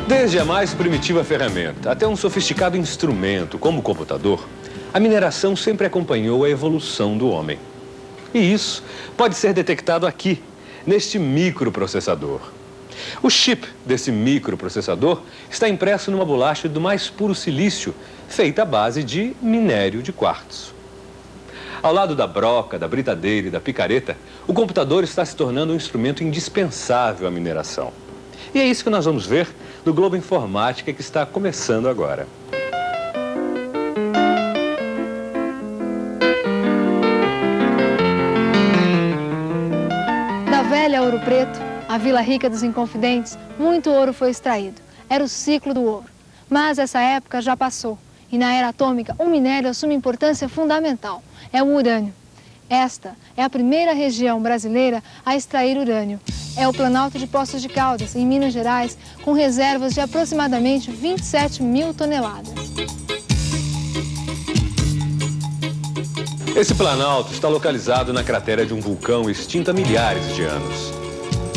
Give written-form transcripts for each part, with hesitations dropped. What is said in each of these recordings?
Desde a mais primitiva ferramenta até um sofisticado instrumento como o computador, a mineração sempre acompanhou a evolução do homem. E isso pode ser detectado aqui, neste microprocessador. O chip desse microprocessador está impresso numa bolacha do mais puro silício, feita à base de minério de quartzo. Ao lado da broca, da britadeira e da picareta, o computador está se tornando um instrumento indispensável à mineração. E é isso que nós vamos ver no Globo Informática que está começando agora. Da velha Ouro Preto, a Vila Rica dos Inconfidentes, muito ouro foi extraído. Era o ciclo do ouro. Mas essa época já passou. E na era atômica, um minério assume importância fundamental. É o urânio. Esta é a primeira região brasileira a extrair urânio. É o Planalto de Poços de Caldas, em Minas Gerais, com reservas de aproximadamente 27 mil toneladas. Esse planalto está localizado na cratera de um vulcão extinto há milhares de anos.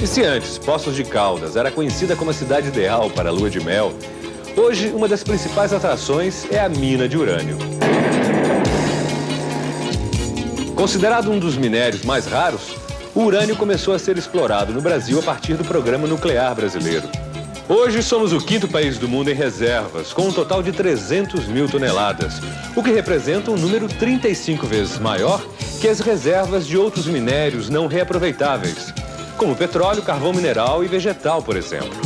E se antes Poços de Caldas era conhecida como a cidade ideal para a lua de mel, hoje uma das principais atrações é a mina de urânio. Considerado um dos minérios mais raros, o urânio começou a ser explorado no Brasil a partir do Programa Nuclear Brasileiro. Hoje somos o 5º país do mundo em reservas, com um total de 300 mil toneladas, o que representa um número 35 vezes maior que as reservas de outros minérios não reaproveitáveis, como petróleo, carvão mineral e vegetal, por exemplo.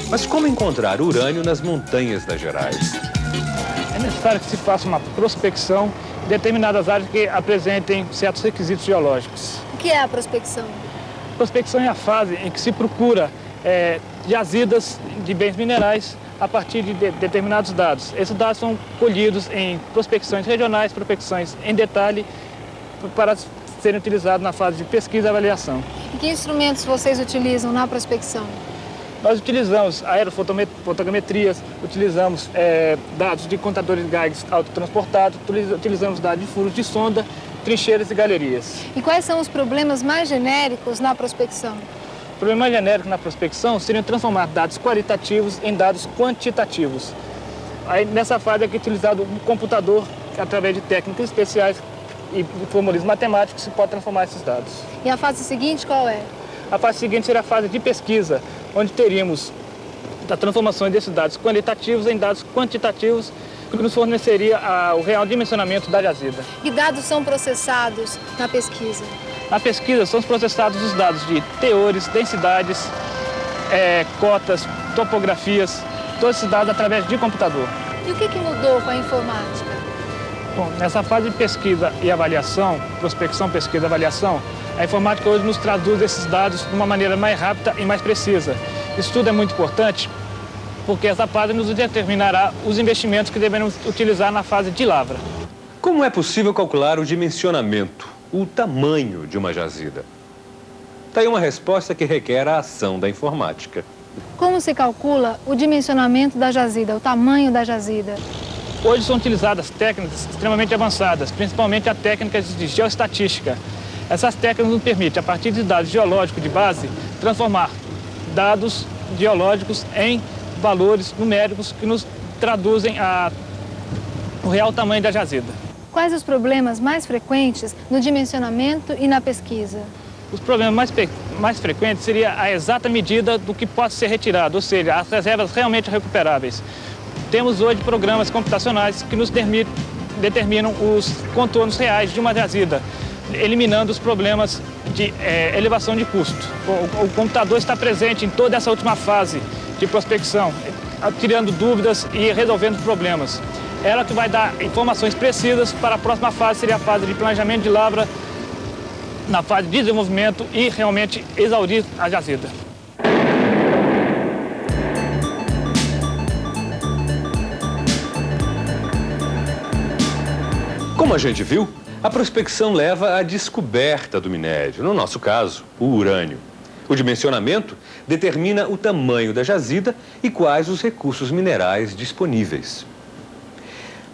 Mas como encontrar urânio nas montanhas das Gerais? É necessário que se faça uma prospecção em determinadas áreas que apresentem certos requisitos geológicos. O que é a prospecção? Prospecção é a fase em que se procura jazidas de bens minerais a partir de determinados dados. Esses dados são colhidos em prospecções regionais, prospecções em detalhe, para serem utilizados na fase de pesquisa e avaliação. E que instrumentos vocês utilizam na prospecção? Nós utilizamos aerofotogrametrias, utilizamos dados de contadores de Geiger autotransportados, utilizamos dados de furos de sonda, trincheiras e galerias. E quais são os problemas mais genéricos na prospecção? O problema mais genérico na prospecção seria transformar dados qualitativos em dados quantitativos. Aí, nessa fase é que é utilizado um computador, através de técnicas especiais e formalismo matemático, se pode transformar esses dados. E a fase seguinte qual é? A fase seguinte seria a fase de pesquisa, onde teríamos a transformação desses dados qualitativos em dados quantitativos, que nos forneceria o real dimensionamento da jazida. Que dados são processados na pesquisa? Na pesquisa são processados os dados de teores, densidades, cotas, topografias, todos esses dados através de computador. E o que mudou com a informática? Bom, nessa fase de pesquisa e avaliação, prospecção, pesquisa e avaliação, a informática hoje nos traduz esses dados de uma maneira mais rápida e mais precisa. Isso tudo é muito importante, porque essa fase nos determinará os investimentos que devemos utilizar na fase de lavra. Como é possível calcular o dimensionamento, o tamanho de uma jazida? Está aí uma resposta que requer a ação da informática. Como se calcula o dimensionamento da jazida, o tamanho da jazida? Hoje são utilizadas técnicas extremamente avançadas, principalmente a técnica de geoestatística. Essas técnicas nos permitem, a partir de dados geológicos de base, transformar dados geológicos em valores numéricos que nos traduzem a o real tamanho da jazida. Quais os problemas mais frequentes no dimensionamento e na pesquisa? Os problemas mais frequentes seria a exata medida do que pode ser retirado, ou seja, as reservas realmente recuperáveis. Temos hoje programas computacionais que nos determinam os contornos reais de uma jazida, eliminando os problemas de elevação de custo. O computador está presente em toda essa última fase de prospecção, tirando dúvidas e resolvendo problemas. Ela que vai dar informações precisas para a próxima fase, seria a fase de planejamento de lavra, na fase de desenvolvimento e realmente exaurir a jazida. Como a gente viu, a prospecção leva à descoberta do minério, no nosso caso, o urânio. O dimensionamento determina o tamanho da jazida e quais os recursos minerais disponíveis.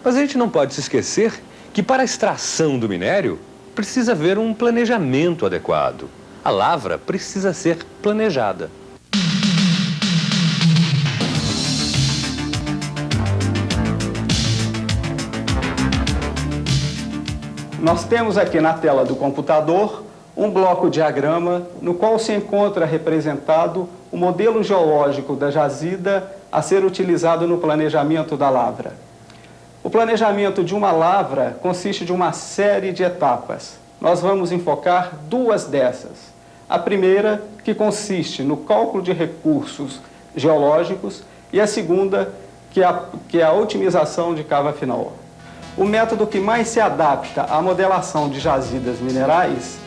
Mas a gente não pode se esquecer que para a extração do minério precisa haver um planejamento adequado. A lavra precisa ser planejada. Nós temos aqui na tela do computador um bloco diagrama no qual se encontra representado o modelo geológico da jazida a ser utilizado no planejamento da lavra. O planejamento de uma lavra consiste de uma série de etapas. Nós vamos enfocar duas dessas. A primeira, que consiste no cálculo de recursos geológicos, e a segunda, que é a otimização de cava final. O método que mais se adapta à modelação de jazidas minerais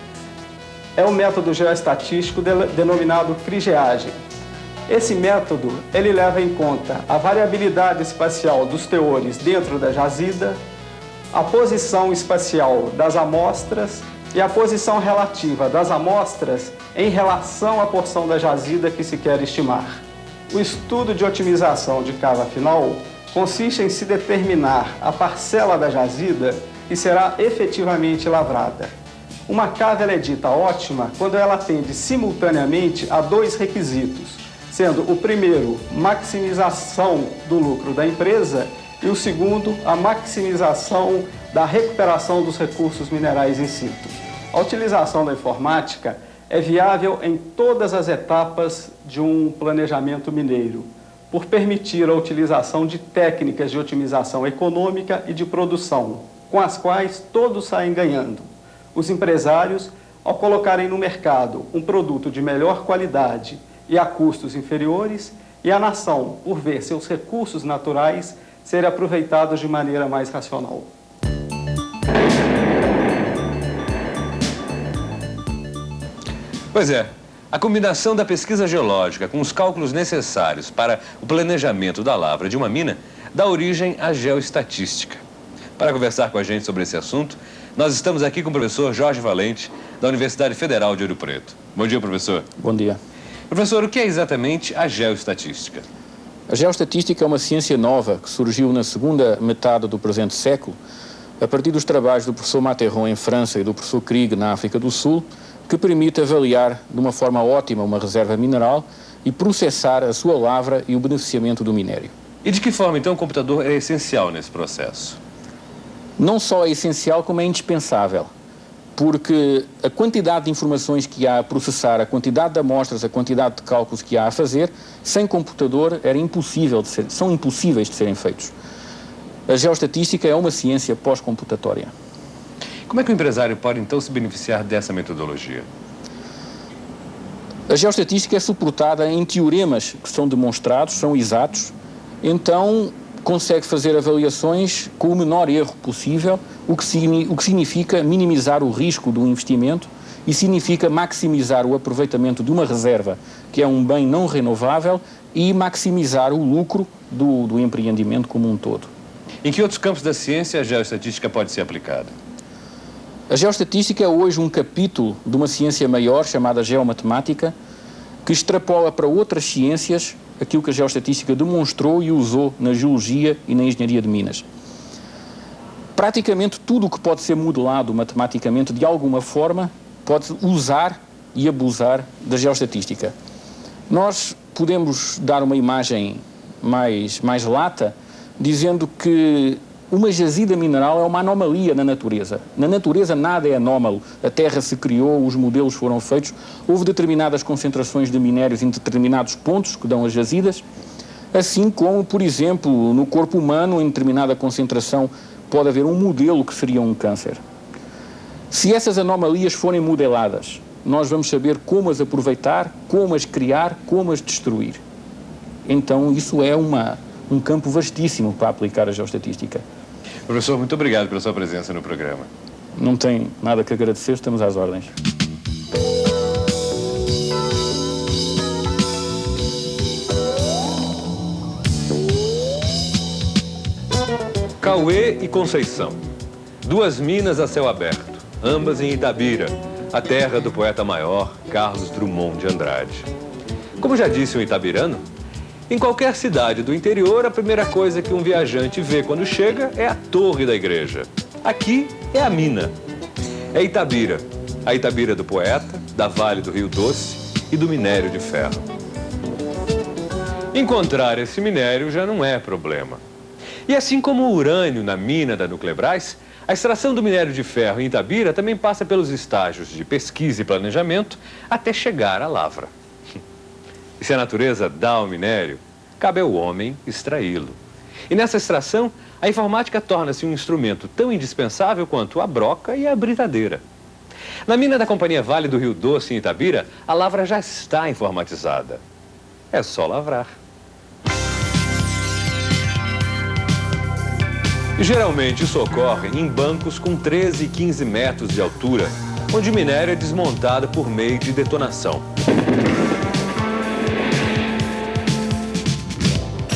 é o método geoestatístico denominado crigeagem. Esse método, ele leva em conta a variabilidade espacial dos teores dentro da jazida, a posição espacial das amostras e a posição relativa das amostras em relação à porção da jazida que se quer estimar. O estudo de otimização de cava final consiste em se determinar a parcela da jazida que será efetivamente lavrada. Uma cava é dita ótima quando ela atende simultaneamente a dois requisitos, sendo o primeiro, maximização do lucro da empresa, e o segundo, a maximização da recuperação dos recursos minerais in situ. A utilização da informática é viável em todas as etapas de um planejamento mineiro, por permitir a utilização de técnicas de otimização econômica e de produção, com as quais todos saem ganhando. Os empresários, ao colocarem no mercado um produto de melhor qualidade e a custos inferiores, e a nação, por ver seus recursos naturais serem aproveitados de maneira mais racional. Pois é, a combinação da pesquisa geológica com os cálculos necessários para o planejamento da lavra de uma mina dá origem à geoestatística. Para conversar com a gente sobre esse assunto, nós estamos aqui com o professor Jorge Valente, da Universidade Federal de Ouro Preto. Bom dia, professor. Bom dia. Professor, o que é exatamente a geoestatística? A geoestatística é uma ciência nova que surgiu na segunda metade do presente século, a partir dos trabalhos do professor Materron em França e do professor Krieg na África do Sul, que permite avaliar de uma forma ótima uma reserva mineral e processar a sua lavra e o beneficiamento do minério. E de que forma, então, o computador é essencial nesse processo? Não só é essencial, como é indispensável, porque a quantidade de informações que há a processar, a quantidade de amostras, a quantidade de cálculos que há a fazer, sem computador são impossíveis de serem feitos. A geoestatística é uma ciência pós-computatória. Como é que o empresário pode, então, se beneficiar dessa metodologia? A geoestatística é suportada em teoremas que são demonstrados, são exatos, então consegue fazer avaliações com o menor erro possível, o que significa minimizar o risco do investimento e significa maximizar o aproveitamento de uma reserva, que é um bem não renovável, e maximizar o lucro do empreendimento como um todo. Em que outros campos da ciência a geoestatística pode ser aplicada? A geoestatística é hoje um capítulo de uma ciência maior chamada geomatemática, que extrapola para outras ciências aquilo que a geoestatística demonstrou e usou na geologia e na engenharia de minas. Praticamente tudo o que pode ser modelado matematicamente de alguma forma pode usar e abusar da geoestatística. Nós podemos dar uma imagem mais lata, dizendo que Uma jazida mineral é uma anomalia na natureza. Na natureza nada é anómalo. A Terra se criou, os modelos foram feitos. Houve determinadas concentrações de minérios em determinados pontos que dão as jazidas. Assim como, por exemplo, no corpo humano, em determinada concentração, pode haver um modelo que seria um câncer. Se essas anomalias forem modeladas, nós vamos saber como as aproveitar, como as criar, como as destruir. Então, isso é um campo vastíssimo para aplicar a geoestatística. Professor, muito obrigado pela sua presença no programa. Não tem nada que agradecer, estamos às ordens. Cauê e Conceição, duas minas a céu aberto, ambas em Itabira, a terra do poeta maior Carlos Drummond de Andrade. Como já disse um itabirano, em qualquer cidade do interior, a primeira coisa que um viajante vê quando chega é a torre da igreja. Aqui é a mina. É Itabira, a Itabira do poeta, da Vale do Rio Doce e do minério de ferro. Encontrar esse minério já não é problema. E assim como o urânio na mina da Nuclebras, a extração do minério de ferro em Itabira também passa pelos estágios de pesquisa e planejamento até chegar à lavra. E se a natureza dá ao minério, cabe ao homem extraí-lo. E nessa extração, a informática torna-se um instrumento tão indispensável quanto a broca e a britadeira. Na mina da Companhia Vale do Rio Doce, em Itabira, a lavra já está informatizada. É só lavrar. Geralmente isso ocorre em bancos com 13 e 15 metros de altura, onde o minério é desmontado por meio de detonação.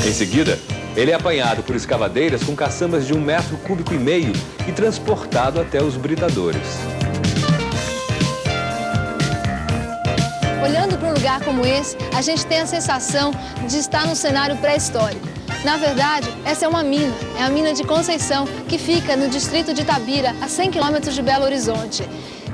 Em seguida, ele é apanhado por escavadeiras com caçambas de 1,5 metro e transportado até os britadores. Olhando para um lugar como esse, a gente tem a sensação de estar num cenário pré-histórico. Na verdade, essa é uma mina, é a mina de Conceição, que fica no distrito de Itabira, a 100 quilômetros de Belo Horizonte.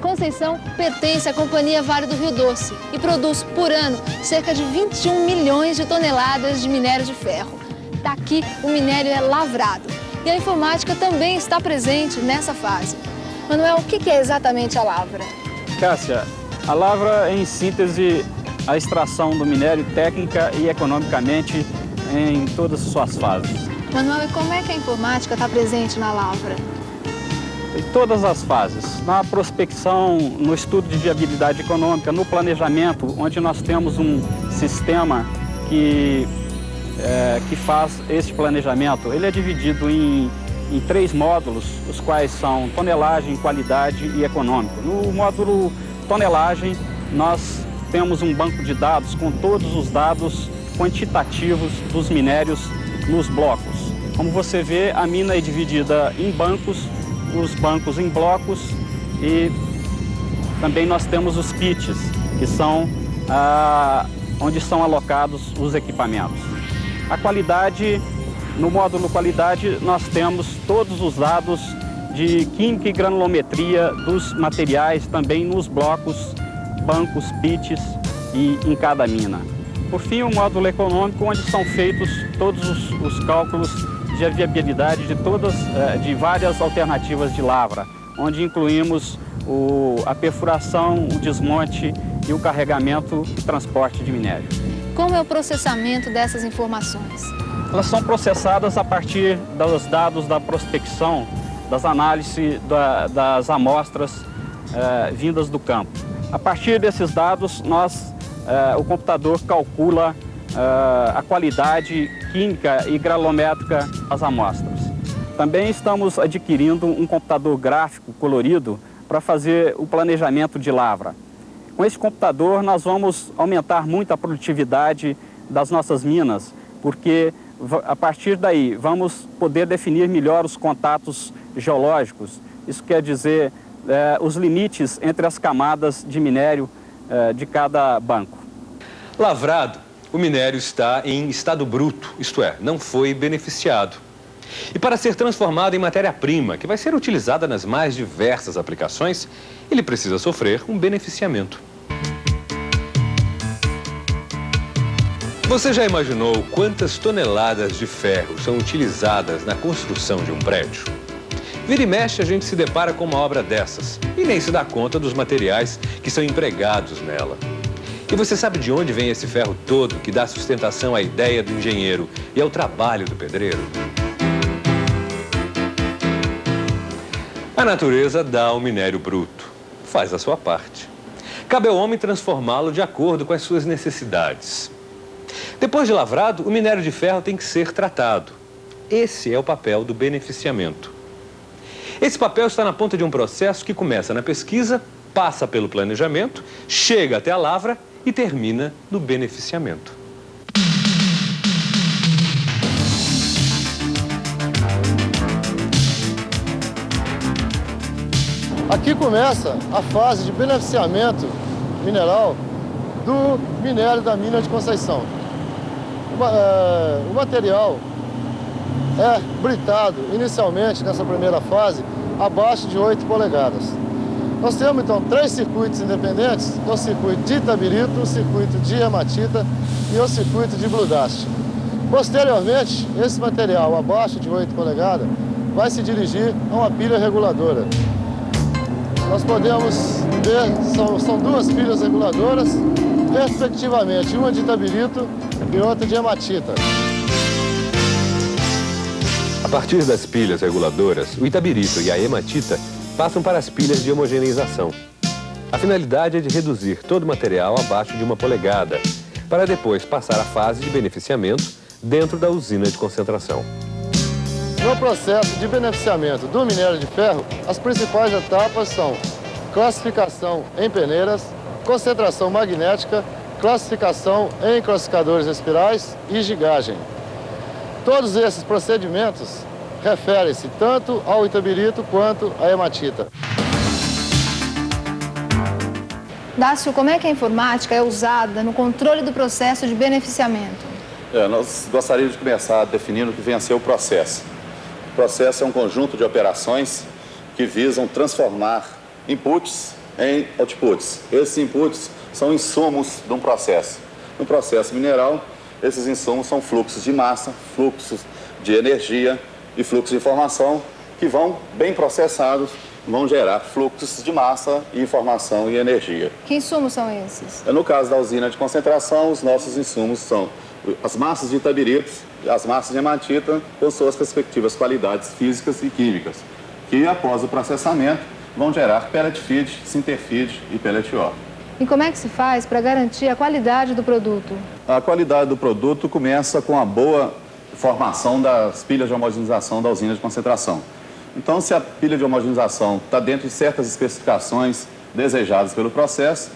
Conceição pertence à Companhia Vale do Rio Doce e produz, por ano, cerca de 21 milhões de toneladas de minério de ferro. Daqui, o minério é lavrado. E a informática também está presente nessa fase. Manuel, o que é exatamente a lavra? Cássia, a lavra é, em síntese, a extração do minério técnica e economicamente em todas as suas fases. Manuel, e como é que a informática está presente na lavra? Em todas as fases. Na prospecção, no estudo de viabilidade econômica, no planejamento, onde nós temos um sistema que faz esse planejamento. Ele é dividido em 3 módulos, os quais são tonelagem, qualidade e econômico. No módulo tonelagem, nós temos um banco de dados com todos os dados quantitativos dos minérios nos blocos. Como você vê, a mina é dividida em bancos, os bancos em blocos, e também nós temos os pits, que são onde são alocados os equipamentos. A qualidade, no módulo qualidade, nós temos todos os dados de química e granulometria dos materiais também nos blocos, bancos, pits e em cada mina. Por fim, o módulo econômico, onde são feitos todos os cálculos de viabilidade de várias alternativas de lavra, onde incluímos a perfuração, o desmonte e o carregamento e transporte de minério. Como é o processamento dessas informações? Elas são processadas a partir dos dados da prospecção, das análises das amostras vindas do campo. A partir desses dados, o computador calcula a qualidade química e granulométrica das amostras. Também estamos adquirindo um computador gráfico colorido para fazer o planejamento de lavra. Com esse computador, nós vamos aumentar muito a produtividade das nossas minas, porque a partir daí vamos poder definir melhor os contatos geológicos. Isso quer dizer os limites entre as camadas de minério de cada banco. Lavrado, o minério está em estado bruto, isto é, não foi beneficiado. E para ser transformado em matéria-prima, que vai ser utilizada nas mais diversas aplicações, ele precisa sofrer um beneficiamento. Você já imaginou quantas toneladas de ferro são utilizadas na construção de um prédio? Vira e mexe, a gente se depara com uma obra dessas e nem se dá conta dos materiais que são empregados nela. E você sabe de onde vem esse ferro todo que dá sustentação à ideia do engenheiro e ao trabalho do pedreiro? A natureza dá o minério bruto, faz a sua parte. Cabe ao homem transformá-lo de acordo com as suas necessidades. Depois de lavrado, o minério de ferro tem que ser tratado. Esse é o papel do beneficiamento. Esse papel está na ponta de um processo que começa na pesquisa, passa pelo planejamento, chega até a lavra e termina no beneficiamento. Aqui começa a fase de beneficiamento mineral do minério da mina de Conceição. O material é britado inicialmente nessa primeira fase abaixo de 8 polegadas. Nós temos então 3 circuitos independentes, que é o circuito de Itabirito, o circuito de hematita e o circuito de Blue Dust. Posteriormente, esse material abaixo de 8 polegadas vai se dirigir a uma pilha reguladora. Nós podemos ver, são 2 pilhas reguladoras, respectivamente, uma de Itabirito e outra de hematita. A partir das pilhas reguladoras, o Itabirito e a hematita passam para as pilhas de homogeneização. A finalidade é de reduzir todo o material abaixo de 1 polegada, para depois passar à fase de beneficiamento dentro da usina de concentração. No processo de beneficiamento do minério de ferro, as principais etapas são classificação em peneiras, concentração magnética, classificação em classificadores espirais e gigagem. Todos esses procedimentos referem-se tanto ao Itabirito quanto à hematita. Dácio, como é que a informática é usada no controle do processo de beneficiamento? Nós gostaríamos de começar definindo o que vem a ser o processo. O processo é um conjunto de operações que visam transformar inputs em outputs. Esses inputs são insumos de um processo. No processo mineral, esses insumos são fluxos de massa, fluxos de energia e fluxos de informação que vão, bem processados, vão gerar fluxos de massa, informação e energia. Que insumos são esses? No caso da usina de concentração, os nossos insumos são as massas de Itabirito e as massas de hematita com suas respectivas qualidades físicas e químicas, que após o processamento vão gerar pellet feed, sinter feed e pellet ore. E como é que se faz para garantir a qualidade do produto? A qualidade do produto começa com a boa formação das pilhas de homogeneização da usina de concentração. Então, se a pilha de homogeneização está dentro de certas especificações desejadas pelo processo,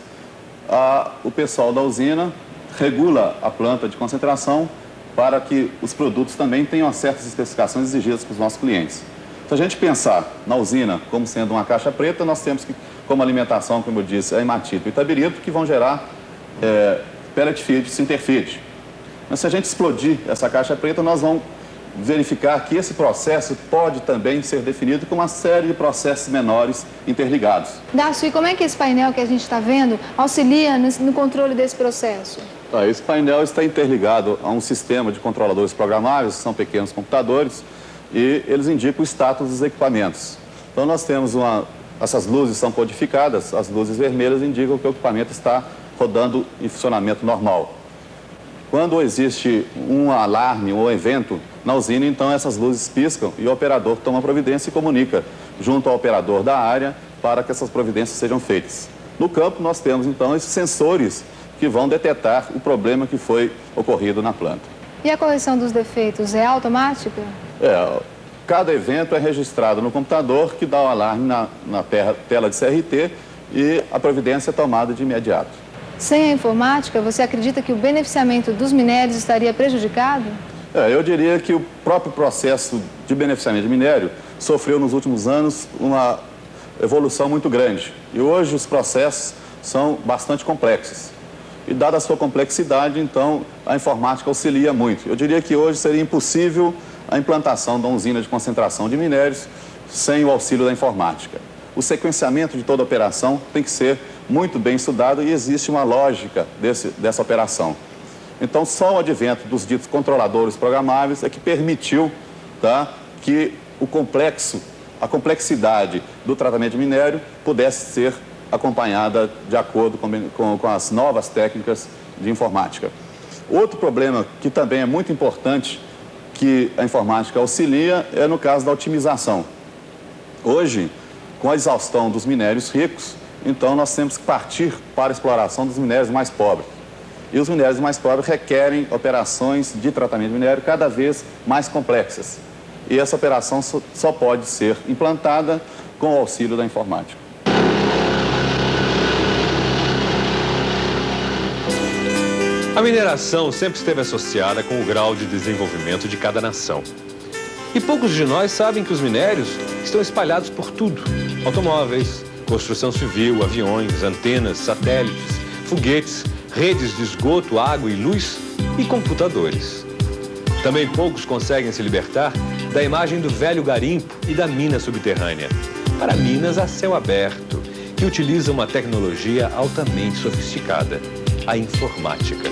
o pessoal da usina regula a planta de concentração para que os produtos também tenham certas especificações exigidas para os nossos clientes. Se a gente pensar na usina como sendo uma caixa preta, nós temos que, como alimentação, como eu disse, a hematita e o Itabirito, que vão gerar pellet feed, sinter feed. Mas se a gente explodir essa caixa preta, nós vamos verificar que esse processo pode também ser definido com uma série de processos menores interligados. Dácio, e como é que esse painel que a gente está vendo auxilia no controle desse processo? Esse painel está interligado a um sistema de controladores programáveis, que são pequenos computadores, e eles indicam o status dos equipamentos. Então nós temos essas luzes são codificadas, as luzes vermelhas indicam que o equipamento está rodando em funcionamento normal. Quando existe um alarme ou evento na usina, então essas luzes piscam e o operador toma providência e comunica junto ao operador da área para que essas providências sejam feitas. No campo nós temos então esses sensores que vão detectar o problema que foi ocorrido na planta. E a correção dos defeitos é automática? Cada evento é registrado no computador que dá o alarme na tela de CRT e a providência é tomada de imediato. Sem a informática, você acredita que o beneficiamento dos minérios estaria prejudicado? Eu diria que o próprio processo de beneficiamento de minério sofreu nos últimos anos uma evolução muito grande. E hoje os processos são bastante complexos. E dada a sua complexidade, então, a informática auxilia muito. Eu diria que hoje seria impossível a implantação de uma usina de concentração de minérios sem o auxílio da informática. O sequenciamento de toda a operação tem que ser muito bem estudado e existe uma lógica dessa operação. Então, só o advento dos ditos controladores programáveis é que permitiu, tá, que a complexidade do tratamento de minério pudesse ser acompanhada de acordo com as novas técnicas de informática. Outro problema que também é muito importante, que a informática auxilia, é no caso da otimização. Hoje, com a exaustão dos minérios ricos, então nós temos que partir para a exploração dos minérios mais pobres. E os minérios mais pobres requerem operações de tratamento de minério cada vez mais complexas. E essa operação só pode ser implantada com o auxílio da informática. A mineração sempre esteve associada com o grau de desenvolvimento de cada nação. E poucos de nós sabem que os minérios estão espalhados por tudo. Automóveis, construção civil, aviões, antenas, satélites, foguetes, redes de esgoto, água e luz e computadores. Também poucos conseguem se libertar da imagem do velho garimpo e da mina subterrânea, para minas a céu aberto, que utilizam uma tecnologia altamente sofisticada, a informática.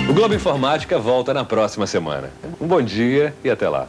O Globo Informática volta na próxima semana. Um bom dia e até lá.